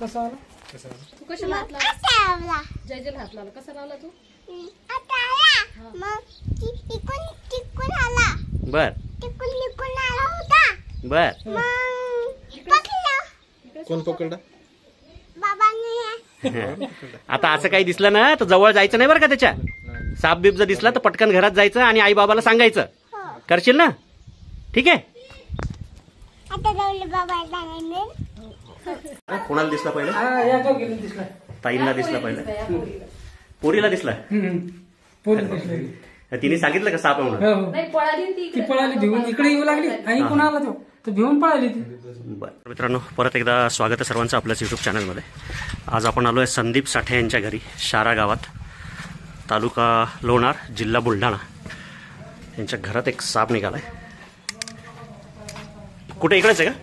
कसा आला? तू कशाला हात लावला? जय जय हात लावला. कसा लावला तू? बर बर. कोण पकडला? आता असं काही दिसलं ना तर जवळ जायचं नाही बरं का. त्याच्या साप बीप जर दिसला तर पटकन घरात जायचं आणि आई बाबाला सांगायचं. करशील ना? ठीक आहे. कोणाला दिसला पहिले? ताईंना दिसला पहिले. पोरीला दिसला. तिने सांगितलं का साप आहे म्हणून? ती पळाली भिवून इकडे येऊ लागली आणि कोणाला तो भिवून पळाली ती. बरं मित्रांनो, परत एकदा स्वागत आहे सर्वांचं आपल्याच यूट्यूब चॅनलमध्ये. आज आपण आलो आहे संदीप साठे यांच्या घरी, शारा गावात, तालुका लोणार, जिल्हा बुलढाणा. यांच्या घरात एक साप निघालाय. कुठे? इकडेच आहे का?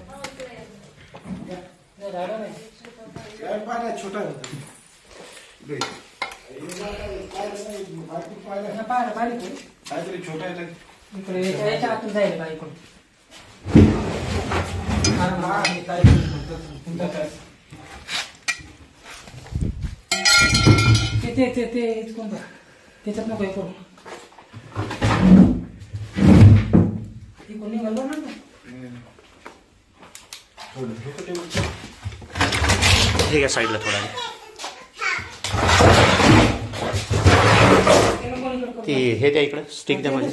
त्याच्यात नको करू. ठीक आहे, साईडला थोडा. ती हे द्या इकडे, स्टिक द्या माझी.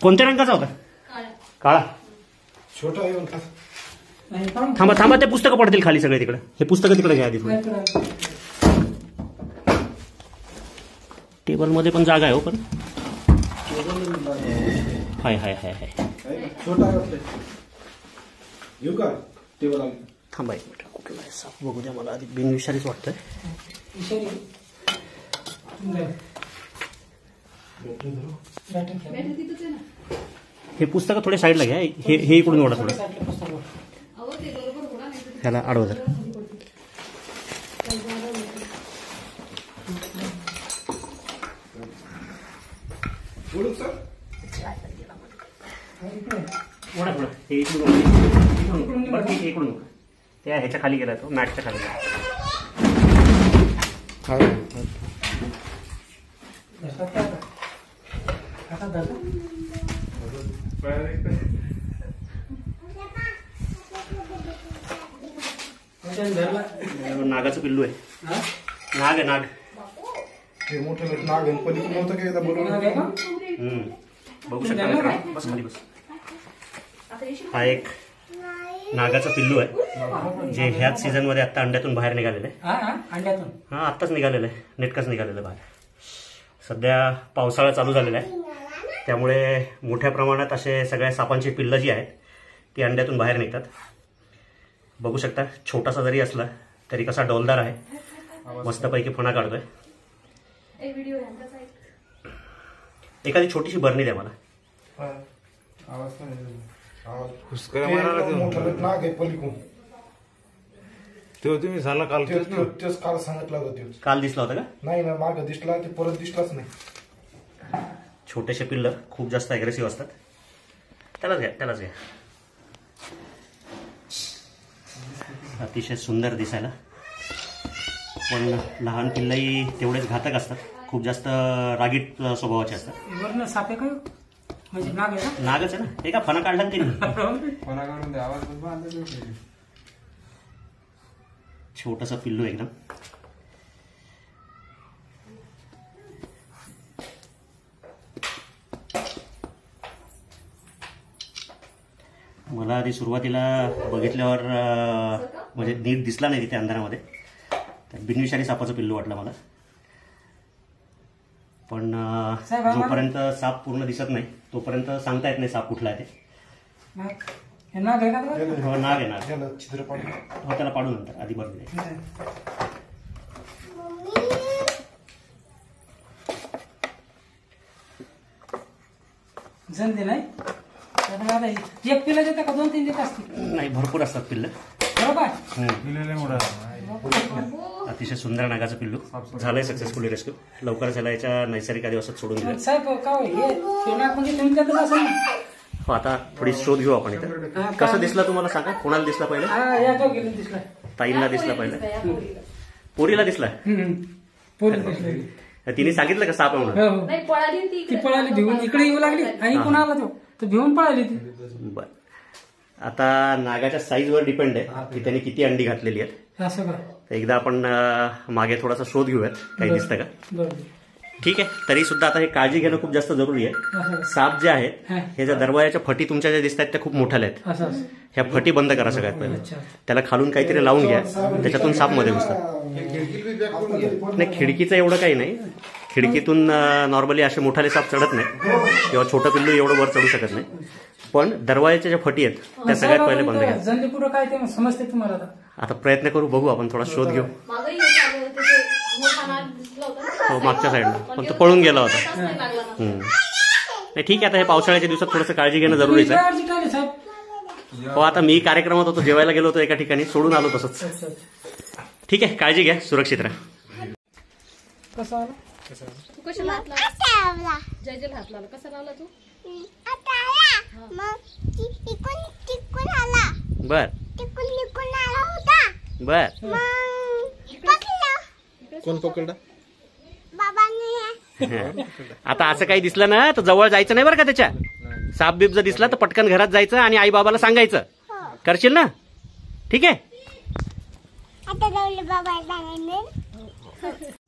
कोणत्या रंगाचा होता? काळा. थांबा थांबा, ते पुस्तकं पडतील खाली सगळे तिकडे. हे पुस्तकं तिकडे घ्या आधी. टेबल मध्ये पण जागा आहे हो, पण हाय हाय हाय हाय. थांबा एक मिनिट. कुठला आहे साप बघू द्या मला आधी. बिनविषारीच वाटतंय. हे पुस्तकं थोडे साईडला घ्या. हे इकडून ओढा थोडं. ह्याला आडवं जरा. ओढा थोडं. हे इकडून त्या ह्याच्या खाली गेला तो, मॅटच्या खाली गेला. नागाचं पिल्लू आहे. नाग आहे, नाग. बघू शकता. बस खाली बस. हा एक नागाचं पिल्लू आहे, जे ह्याच सीझन मध्ये आता अंड्यातून बाहेर निघालेलं आहे. हा, आत्ताच निघालेलं आहे, नेटकंच निघालेलं बाहेर. सध्या पावसाळा चालू झालेला आहे, त्यामुळे मोठ्या प्रमाणात असे सगळ्या सापांची पिल्लं जी आहेत ती अंड्यातून बाहेर निघतात. बघू शकता, छोटासा जरी असला तरी कसा डौलदार आहे. मस्तपैकी फणा काढतोय. एखादी छोटीशी बरणी द्या मला. तुम्ही झाला काल काल सांगितलं होतं. काल दिसला होता का? नाही ना, माग दिसला ते परत दिसलाच नाही. छोटेसे पिल्लं खूप जास्त अग्रेसिव्ह असतात. त्यालाच घ्या, त्यालाच घ्या. अतिशय सुंदर दिसायला, पण लहान पिल्लंही तेवढेच घातक असतात. खूप जास्त रागीट स्वभावाचे असतात. साप आहे का? म्हणजे नाग आहे ना? नागच आहे ना. हे का फणा काढला ते? फणा काढून दे, आवाज. छोटस पिल्लू एकदम. मला आधी सुरुवातीला बघितल्यावर म्हणजे नीट दिसला नाही तिथे अंधारामध्ये. बिनविषारी सापाचं पिल्लू वाटलं मला. पण जोपर्यंत साप पूर्ण दिसत नाही तोपर्यंत सांगता येत नाही साप कुठला आहे ते. नाग आहे का? नाग आहे, नाग. छिद्र पाडून. हो, त्याला पाडू नंतर, आधी बरं नाही. जंदी नाही. एक पिल्लं देता का 2-3 देत असतील? नाही, भरपूर असतात पिल्लं. बरोबर. अतिशय सुंदर नागाचं पिल्लू झालंय सक्सेसफुली रेस्क्यू. लवकरच याला याच्या नैसर्गिक आदिवासात सोडून दिलं. साहेब का हो, आता थोडी शोध घेऊ आपण इथं. कसं दिसला तुम्हाला सांगा, कोणाला दिसला पहिले? या तो गेली दिसला. ताईंना दिसला पहिले, पोरीला दिसला. पोरी दिसली. तिने सांगितलं का साप आहे म्हणून? हो, हो. ती पळाली भिवून इकडे येऊ लागली आणि कोण आला तो तर भिवून पळाली ती. बर, आता नागाच्या साईजवर डिपेंड आहे की त्याने किती अंडी घातलेली आहेत. असं का? तर एकदा आपण मागे थोडासा शोध घेऊयात, काही दिसतं का. बरं. ठीक आहे, तरी सुद्धा आता हे काळजी घेणं खूप जास्त जरुरी आहे. असं साप जे आहेत हे ज्या दरवाजाच्या फटी तुमच्या ज्या दिसत आहेत त्या खूप मोठ्या आहेत. असं असं. ह्या फटी बंद करा सगळ्यात पहिले. अच्छा. त्याला खालून काहीतरी लावून घ्या, त्याच्यातून साप मध्ये घुसतात. नाही, खिडकीचं एवढं काही नाही. खिडकीतून नॉर्मली असे मोठाले साप चढत नाही किंवा छोटं पिल्लू एवढं वर चढू शकत नाही. पण दरवाजाच्या ज्या फटी आहेत त्या सगळ्यात पहिले बंद घ्या. जंगली पुढं काय ते समजते तुम्हाला आता? आता प्रयत्न करू, बघू आपण, थोडा शोध घेऊ. हो, मागच्या साईडला, पण तो पळून गेला होता. नाही, ठीक आहे, आता हे पावसाळ्याच्या दिवसात थोडंसं काळजी घेणं जरुरीच आहे. काळजी काय साहेब? हो, आता मी कार्यक्रमात होतो, जेवायला गेलो होतो एका ठिकाणी, सोडून आलो तसंच. अच्छा. ठीक आहे, काळजी घ्या, सुरक्षित राहा. कसं आला? तू कशाला हात लावला? जयजल हात लावला. कसा लावला तू? बर बर. कोण पकडला? आता असं काही दिसलं ना तर जवळ जायचं नाही बरं का. त्याच्या साप बीप जर दिसला तर पटकन घरात जायचं आणि आई बाबाला सांगायचं. करशील ना? ठीक आहे.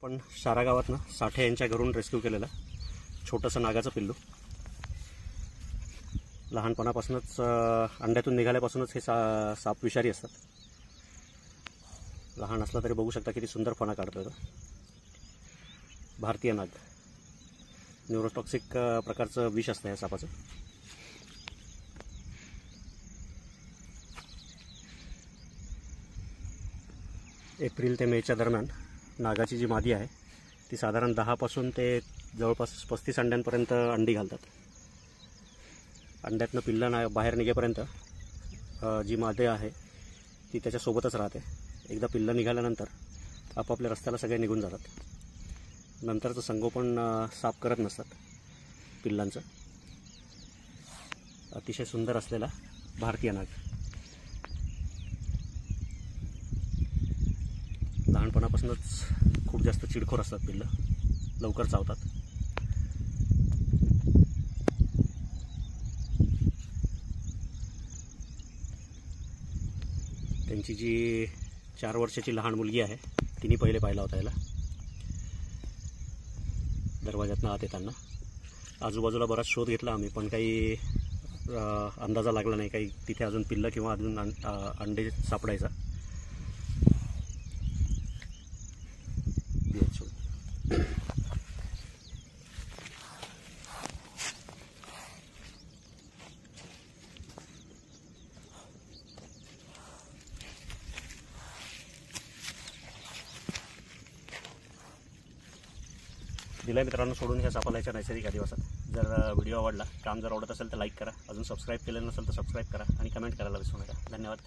पण शारा गावात ना साठे यांच्या घरून रेस्क्यू केलेला छोटंसं नागाचं पिल्लू. लहानपणापासूनच अंड्यातून निघाल्यापासूनच हे साप विषारी असतात. लहान असला तरी बघू शकता किती सुंदर फणा काढतोय तो. भारतीय नाग, न्यूरोटॉक्सिक प्रकारचं विष असतं या सापाचं. एप्रिल ते मेच्या दरम्यान नागाची जी मादी आहे ती साधारण 10 पासून ते जवळपास 35 अंड्यांपर्यंत अंडी घालतात. अंड्यातनं पिल्लं बाहेर निघेपर्यंत जी मादी आहे ती त्याच्यासोबतच राहते. एकदा पिल्लं निघाल्यानंतर आपापल्या रस्त्याला सगळे निघून जातात. नंतरचं संगोपन साफ करत नसतात पिल्लांचं. अतिशय सुंदर असलेला भारतीय नाग. लहानपणापासूनच खूप जास्त चिडखोर असतात पिल्लं, लवकर चावतात. त्यांची जी 4 वर्षाची लहान मुलगी आहे तिने पहिले पाहिला होता याला दरवाज्यातनं आत येताना. आजूबाजूला बराच शोध घेतला आम्ही, पण काही अंदाजा लागला नाही काही तिथे अजून पिल्लं किंवा अजून अंडे सापडायचा. दिला मित्रांनो सोडून ह्या सापालाच्या नैसर्गिक अधिवासात. जर व्हिडिओ आवडला, काम जर आवडत असेल तर लाईक करा. अजून सबस्क्राईब केलेलं नसेल तर सबस्क्राईब करा आणि कमेंट करायला विसरू नका. धन्यवाद.